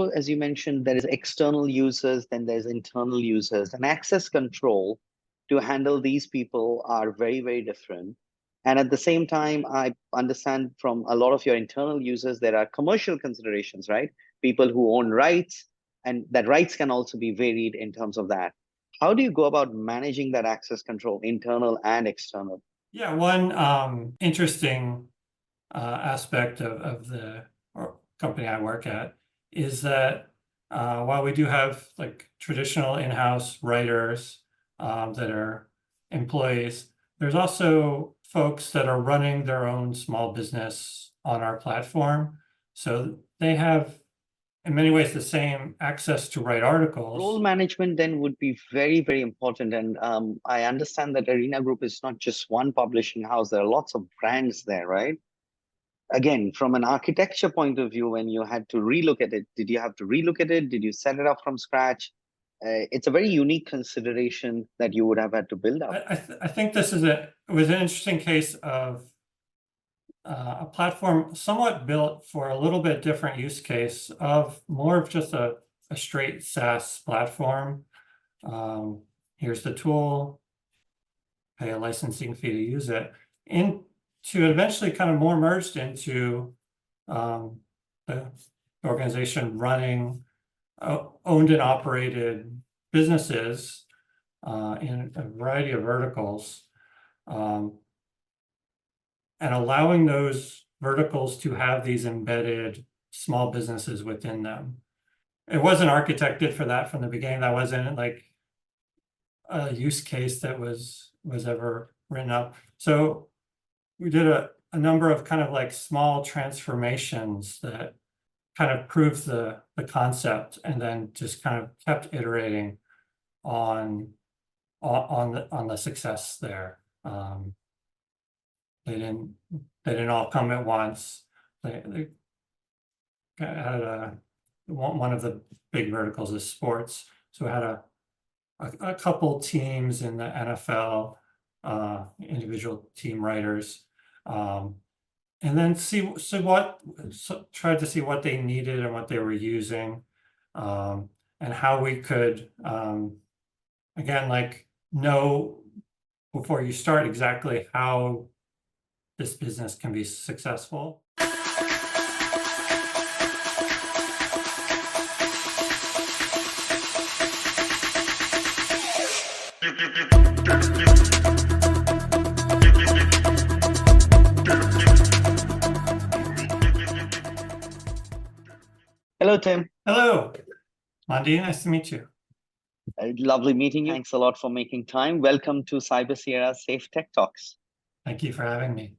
As you mentioned, there is external users, then there's internal users, and access control to handle these people are very, very different. And at the same time, I understand from a lot of your internal users, there are commercial considerations, right? People who own rights, and that rights can also be varied in terms of that. How do you go about managing that access control, internal and external? Yeah, one interesting aspect of the company I work at is that while we do have like traditional in-house writers that are employees, there's also folks that are running their own small business on our platform. So they have, in many ways, the same access to write articles. Role management then would be very, very important. And I understand that Arena Group is not just one publishing house. There are lots of brands there, right? Again, from an architecture point of view, when you had to relook at it, did you have to relook at it? Did you set it up from scratch? It's a very unique consideration that you would have had to build up. I think this is it was an interesting case of a platform somewhat built for a little bit different use case of more of just a straight SaaS platform. Here's the tool, pay a licensing fee to use it, and to eventually kind of more merged into the organization running owned and operated businesses in a variety of verticals, and allowing those verticals to have these embedded small businesses within them. It wasn't architected for that from the beginning. That wasn't like a use case that was ever written up. So we did a number of kind of like small transformations that kind of proved the concept, and then just kind of kept iterating on the success there. They didn't all come at once. They had one of the big verticals is sports, so we had a couple teams in the NFL, individual team writers, and then tried to see what they needed and what they were using, and how we could again, like, know before you start exactly how this business can be successful. Hello, Tim. Hello, Mandi, nice to meet you. Lovely meeting you. Thanks a lot for making time. Welcome to Cybersecurity's Safe Tech Talks. Thank you for having me.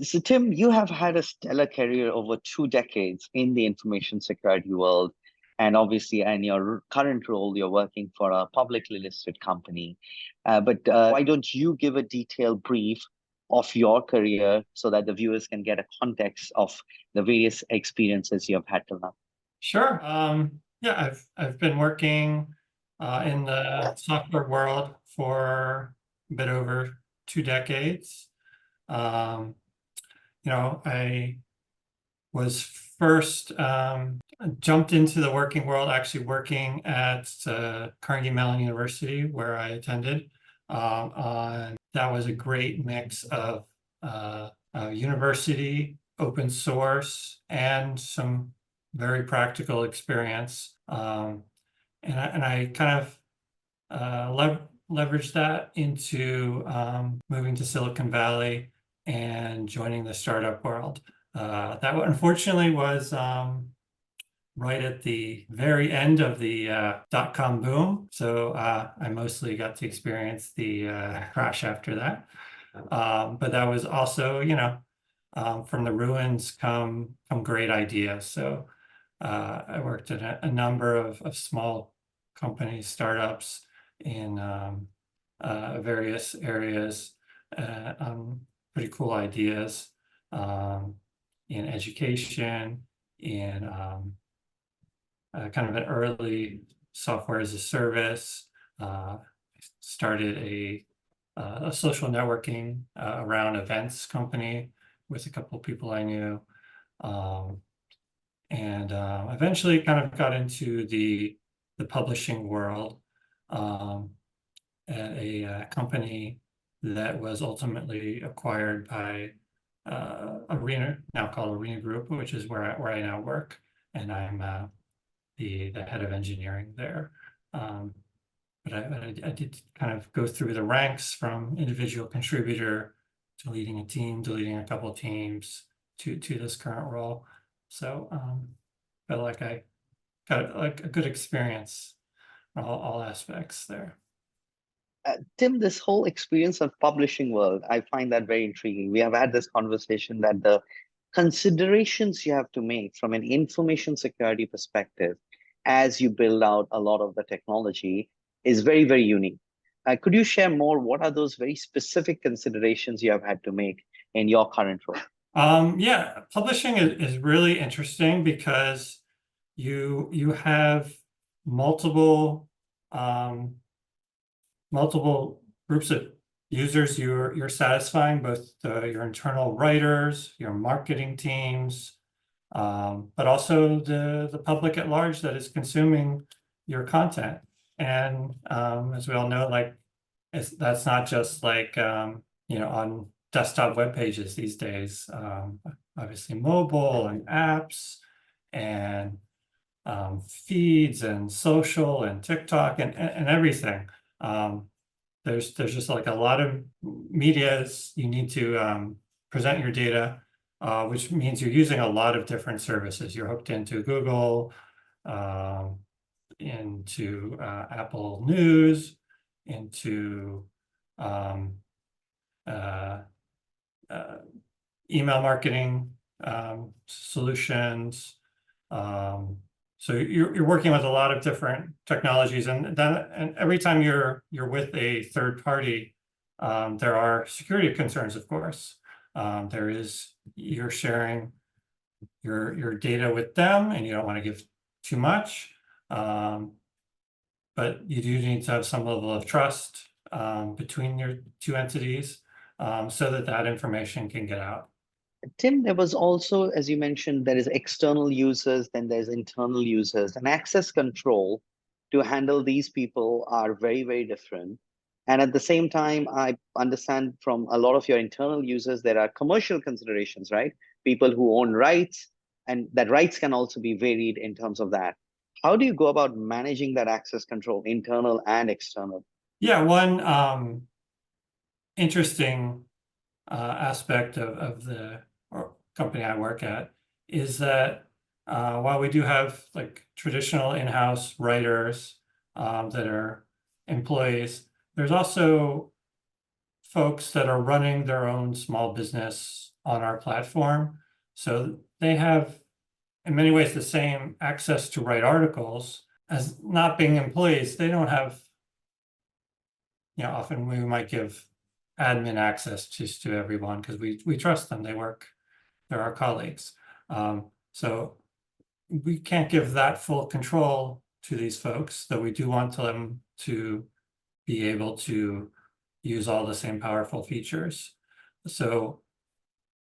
So, Tim, you have had a stellar career over 2 decades in the information security world. And obviously, in your current role, you're working for a publicly listed company. But why don't you give a detailed brief of your career so that the viewers can get a context of the various experiences you have had till now? Sure. Yeah, I've been working in the software world for a bit over 2 decades. I was first jumped into the working world, actually working at Carnegie Mellon University, where I attended. That was a great mix of university, open source, and some very practical experience. And I kind of leveraged that into moving to Silicon Valley and joining the startup world. That unfortunately was right at the very end of the dot-com boom. So I mostly got to experience the crash after that. But that was also, from the ruins come great ideas. So I worked at a number of small companies, startups in various areas, pretty cool ideas in education, in kind of an early software as a service. Started a social networking around events company with a couple of people I knew. and eventually kind of got into the publishing world at a company that was ultimately acquired by Arena, now called Arena Group, which is where I now work, and I'm the head of engineering there. But I did kind of go through the ranks from individual contributor to leading a team, to leading a couple of teams, to this current role. So felt like I got like a good experience in all aspects there. Tim, this whole experience of publishing world, I find that very intriguing. We have had this conversation that the considerations you have to make from an information security perspective as you build out a lot of the technology is very, very unique. Could you share more? What are those very specific considerations you have had to make in your current role? Yeah, publishing is really interesting because you have multiple multiple groups of users you're satisfying, both your internal writers, your marketing teams, but also the public at large that is consuming your content. And as we all know, like that's not just like on desktop web pages these days. Obviously mobile and apps and feeds and social and TikTok and everything. There's just like a lot of medias you need to present your data, which means you're using a lot of different services. You're hooked into Google, into Apple News, into um, uh, email marketing solutions. So you're working with a lot of different technologies, and every time you're with a third party, there are security concerns, of course. You're sharing your data with them, and you don't want to give too much. But you do need to have some level of trust between your two entities so that information can get out. Tim, there was also, as you mentioned, there is external users, then there's internal users, and access control to handle these people are very, very different. And at the same time, I understand from a lot of your internal users, there are commercial considerations, right? People who own rights, and that rights can also be varied in terms of that. How do you go about managing that access control, internal and external? Yeah, one interesting aspect of the company I work at is that while we do have like traditional in-house writers that are employees, there's also folks that are running their own small business on our platform. So they have, in many ways, the same access to write articles as not being employees. They don't have, often we might give admin access to everyone because we trust them. They're our colleagues. So we can't give that full control to these folks, though we do want them to be able to use all the same powerful features. So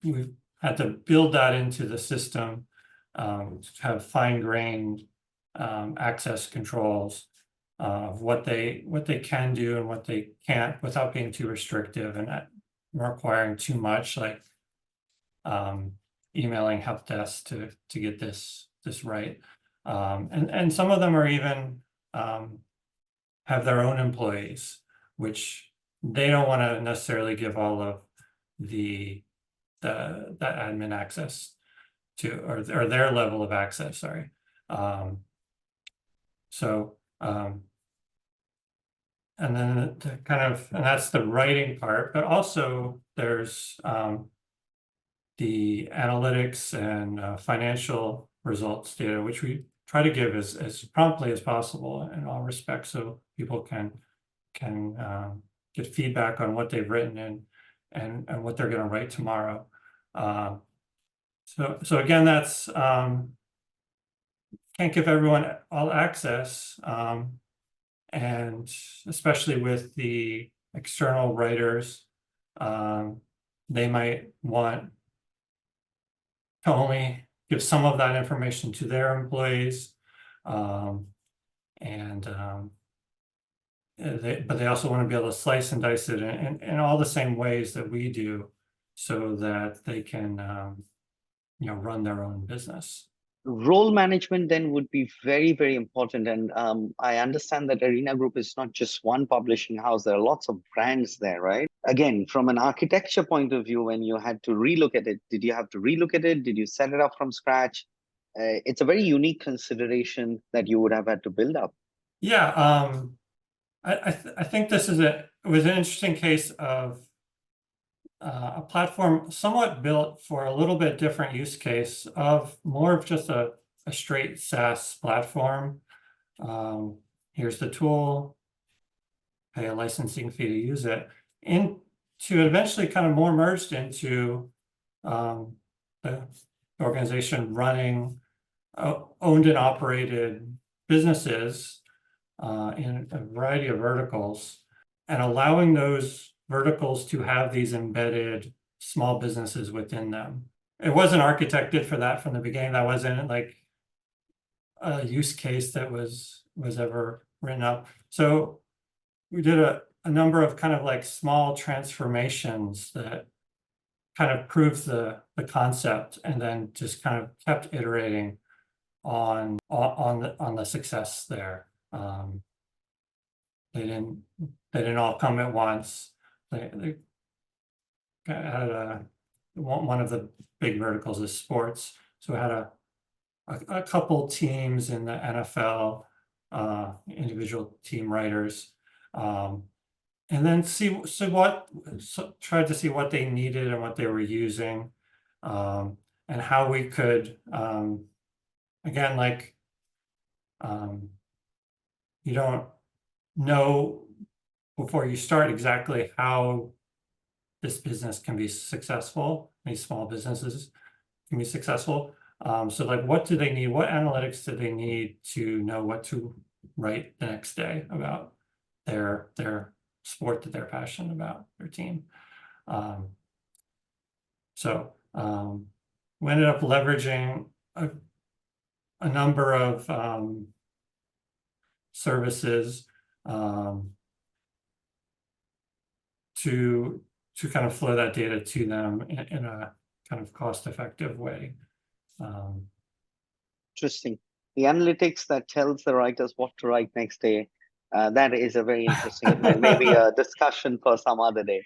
we've had to build that into the system, have fine-grained access controls of what they can do and what they can't without being too restrictive and not requiring too much, like emailing help desk to get this right. And some of them are even have their own employees, which they don't want to necessarily give all of that admin access to, or their level of access, sorry. And then and that's the writing part, but also there's the analytics and financial results data, which we try to give as promptly as possible in all respects, so people can get feedback on what they've written and what they're going to write tomorrow. So again, that's can't give everyone all access, and especially with the external writers, they might want to only give some of that information to their employees. But they also want to be able to slice and dice it in all the same ways that we do, so that they can run their own business. Role management then would be very, very important. And I understand that Arena Group is not just one publishing house. There are lots of brands there, right? Again, from an architecture point of view, when you had to relook at it, did you have to relook at it? Did you set it up from scratch? It's a very unique consideration that you would have had to build up. Yeah, I think this is it was an interesting case of a platform somewhat built for a little bit different use case of more of just a straight SaaS platform. Here's the tool, pay a licensing fee to use it, and to eventually kind of more merged into the organization running owned and operated businesses in a variety of verticals, and allowing those verticals to have these embedded small businesses within them. It wasn't architected for that from the beginning. That wasn't like a use case that was ever written up. So we did a number of kind of like small transformations that kind of proved the concept, and then just kind of kept iterating on the success there. They didn't all come at once. They had one of the big verticals is sports. So we had a couple teams in the NFL, individual team writers, and then tried to see what they needed and what they were using, and how we could, again, like, you don't know before you start exactly how this business can be successful, these small businesses can be successful. So like, what do they need? What analytics do they need to know what to write the next day about their sport that they're passionate about, their team? So we ended up leveraging a number of services to kind of flow that data to them in a kind of cost-effective way. Interesting. The analytics that tells the writers what to write next day. That is a very interesting, and maybe a discussion for some other day.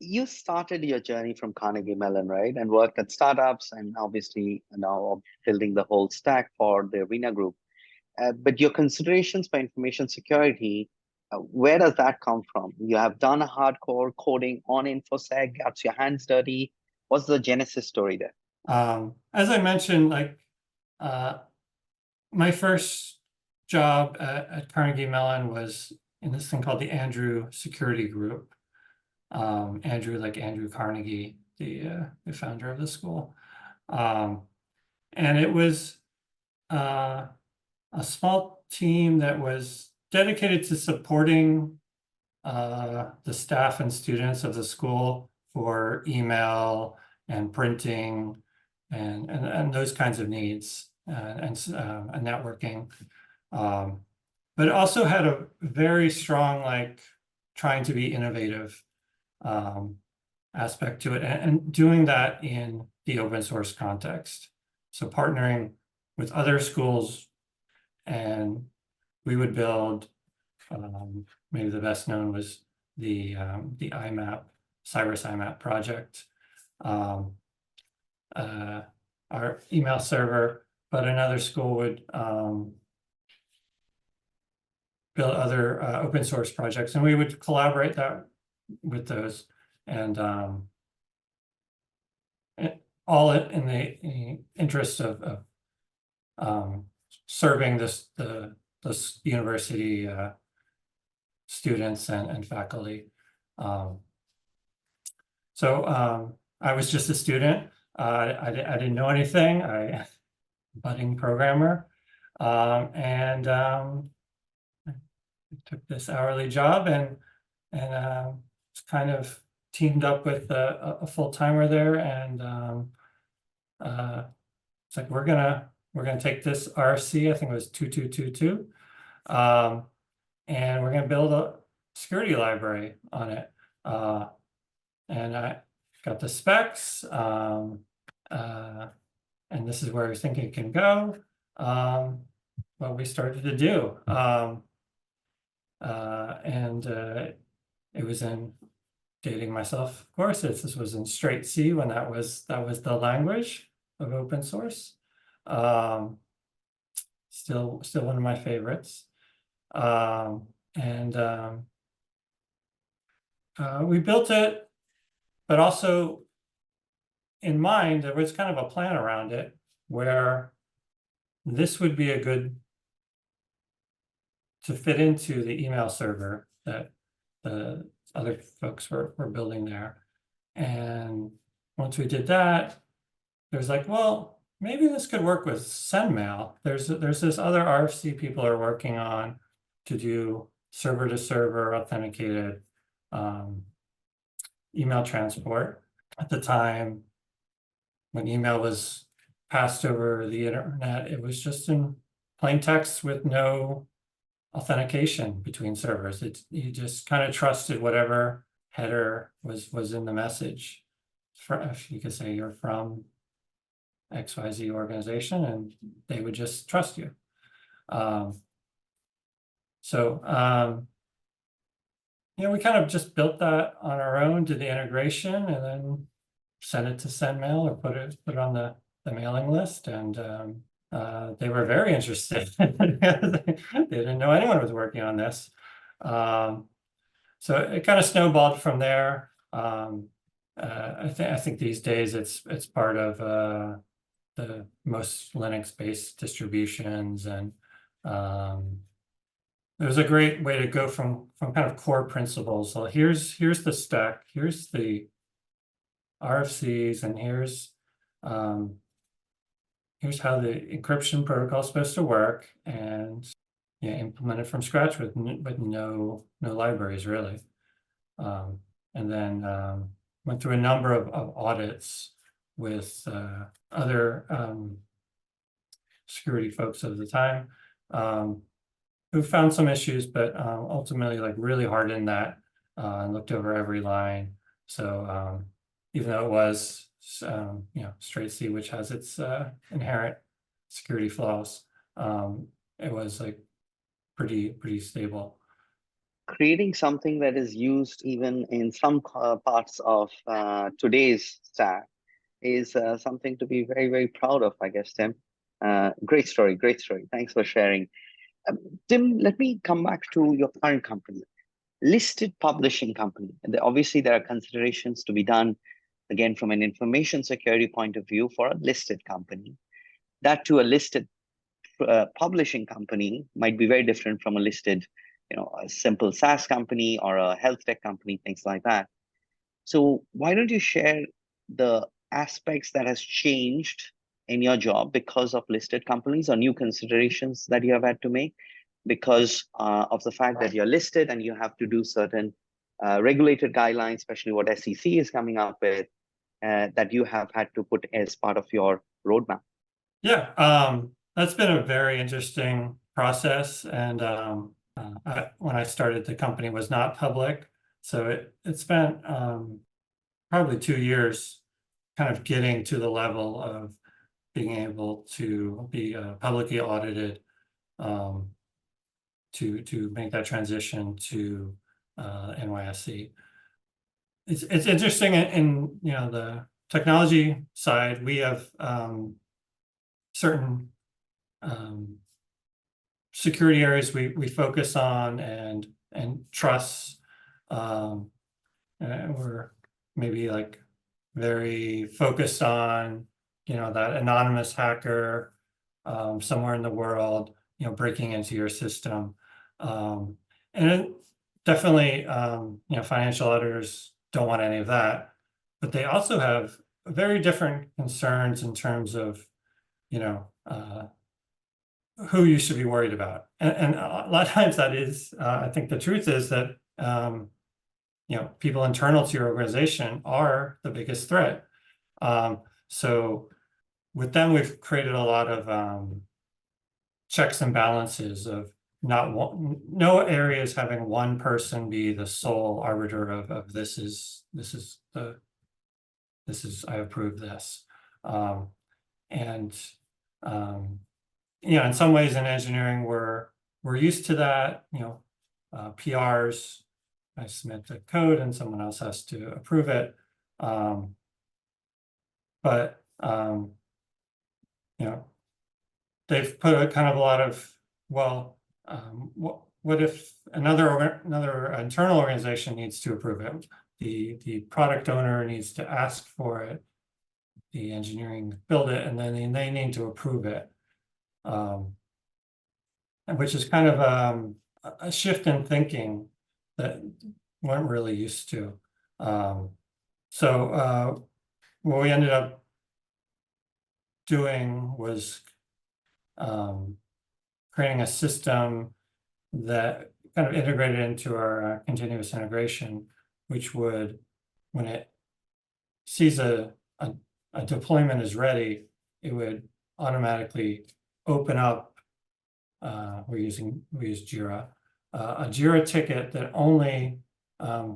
You started your journey from Carnegie Mellon, right? And worked at startups, and obviously now building the whole stack for the Arena Group. But your considerations for information security, where does that come from? You have done a hardcore coding on InfoSec, got your hands dirty. What's the genesis story there? As I mentioned, like my first job at Carnegie Mellon was in this thing called the Andrew Security Group. Andrew, like Andrew Carnegie, the founder of the school. And it was a small team that was dedicated to supporting the staff and students of the school for email and printing and those kinds of needs, and networking. But it also had a very strong, like, trying to be innovative aspect to it, and doing that in the open source context. So partnering with other schools, and we would build, maybe the best known was the IMAP, Cyrus IMAP project, our email server, but another school would build other open source projects, and we would collaborate that with those, and all in the interest of serving the university students and faculty. So I was just a student. I didn't know anything. Budding programmer, and I took this hourly job, and kind of teamed up with a full-timer there, and it's like, we're gonna take this RFC, I think it was 2222, and we're gonna build a security library on it. And I got the specs, and this is where I think it can go. What we started to do. It was in, dating myself, of course, this was in straight C when that was the language of open source. Still one of my favorites. We built it, but also in mind, there was kind of a plan around it where this would be a good to fit into the email server that the other folks were building there. And once we did that, there's like, well, maybe this could work with SendMail. There's this other RFC people are working on to do server to server authenticated email transport. At the time when email was passed over the internet, it was just in plain text with no authentication between servers. You just kind of trusted whatever header was in the message. If you could say you're from XYZ organization, and they would just trust you. We kind of just built that on our own, did the integration, and then sent it to SendMail or put it on the mailing list, and they were very interested. They didn't know anyone was working on this. So it kind of snowballed from there. I think these days it's part of the most Linux-based distributions, and it was a great way to go from kind of core principles. So here's the stack, here's the RFCs, and here's how the encryption protocol is supposed to work, and implement it from scratch with no libraries really. And then went through a number of audits with other security folks at the time, who found some issues, but ultimately like really hardened that and looked over every line. So even though it was straight C, which has its inherent security flaws, it was like pretty stable. Creating something that is used even in some parts of today's stack is something to be very, very proud of, I guess, Tim. Great story. Thanks for sharing. Tim, let me come back to your current company, listed publishing company. And obviously, there are considerations to be done, again, from an information security point of view for a listed company. That to a listed publishing company might be very different from a listed, a simple SaaS company or a health tech company, things like that. So why don't you share the aspects that has changed in your job because of listed companies, or new considerations that you have had to make because of the fact that you're listed and you have to do certain regulated guidelines, especially what SEC is coming up with, that you have had to put as part of your roadmap? Yeah, that's been a very interesting process. And when I started, the company was not public. So it spent probably 2 years kind of getting to the level of being able to be publicly audited, to make that transition to NYSE. It's interesting in the technology side. We have certain security areas we focus on and trusts. And we're maybe like very focused on that anonymous hacker somewhere in the world breaking into your system, and definitely financial auditors don't want any of that, but they also have very different concerns in terms of who you should be worried about. And a lot of times that is, I think the truth is that, people internal to your organization are the biggest threat. So with them, we've created a lot of checks and balances of no areas having one person be the sole arbiter of I approve this. And in some ways in engineering, we're used to that, PRs, I submit the code and someone else has to approve it. But they've put a kind of a lot of, well, what if another internal organization needs to approve it? The product owner needs to ask for it, the engineering build it, and then they need to approve it. Which is kind of a shift in thinking that weren't really used to. So what we ended up doing was creating a system that kind of integrated into our continuous integration, which would, when it sees a deployment is ready, it would automatically open up, we use Jira, a Jira ticket that only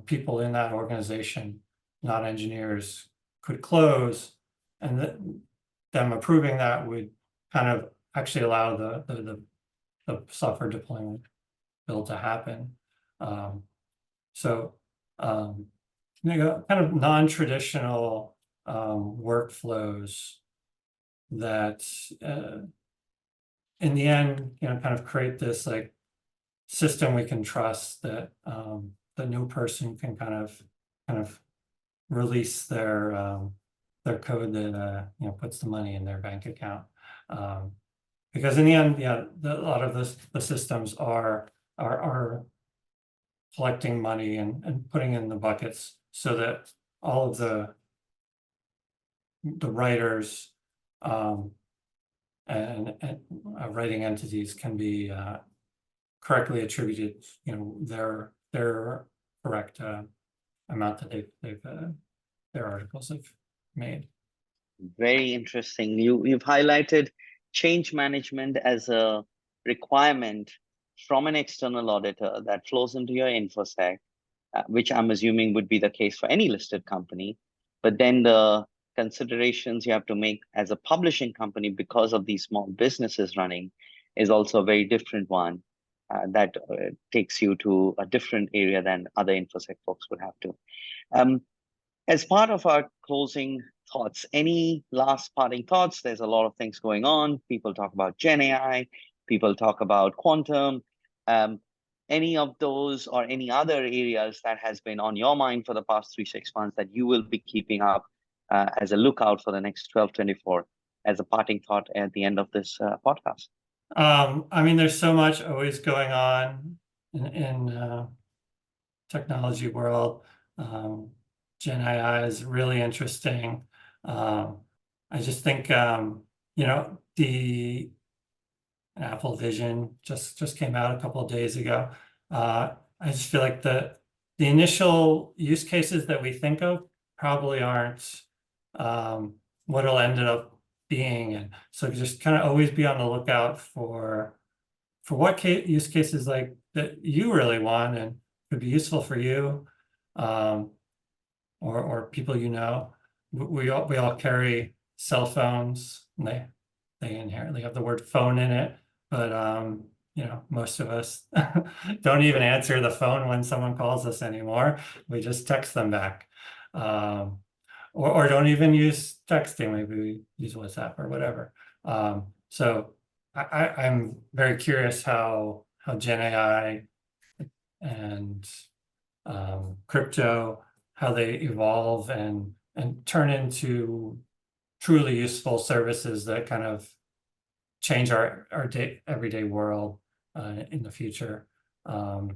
people in that organization, not engineers, could close, and them approving that would kind of actually allow the software deployment build to happen. So kind of non-traditional workflows that in the end, kind of create this like system we can trust that no person can kind of release their code that puts the money in their bank account. Because in the end, a lot of the systems are collecting money and putting in the buckets so that all of the writers and writing entities can be correctly attributed, their correct amount that their articles have made. Very interesting. You've highlighted change management as a requirement from an external auditor that flows into your InfoSec, which I'm assuming would be the case for any listed company. But then the considerations you have to make as a publishing company because of these small businesses running is also a very different one that takes you to a different area than other InfoSec folks would have to. As part of our closing thoughts, any last parting thoughts? There's a lot of things going on. People talk about Gen AI, people talk about quantum. Any of those or any other areas that has been on your mind for the past 3-6 months that you will be keeping up as a lookout for the next 12-24 as a parting thought at the end of this podcast? I mean, there's so much always going on in technology world. Gen AI is really interesting. I just think, the Apple Vision just came out a couple of days ago. I just feel like the initial use cases that we think of probably aren't what it'll end up being. And so just kind of always be on the lookout for what use cases like that you really want and could be useful for you. Or people we all carry cell phones, and they inherently have the word phone in it, but most of us don't even answer the phone when someone calls us anymore. We just text them back, or don't even use texting. Maybe we use WhatsApp or whatever. So I'm very curious how Gen AI and crypto, how they evolve and turn into truly useful services that kind of change our everyday world in the future. It'll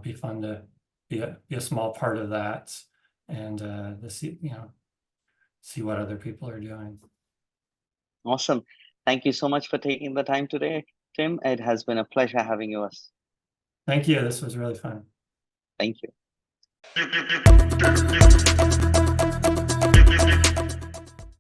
be fun to be a small part of that and to see what other people are doing. Awesome. Thank you so much for taking the time today, Tim. It has been a pleasure having you. Thank you. This was really fun. Thank you.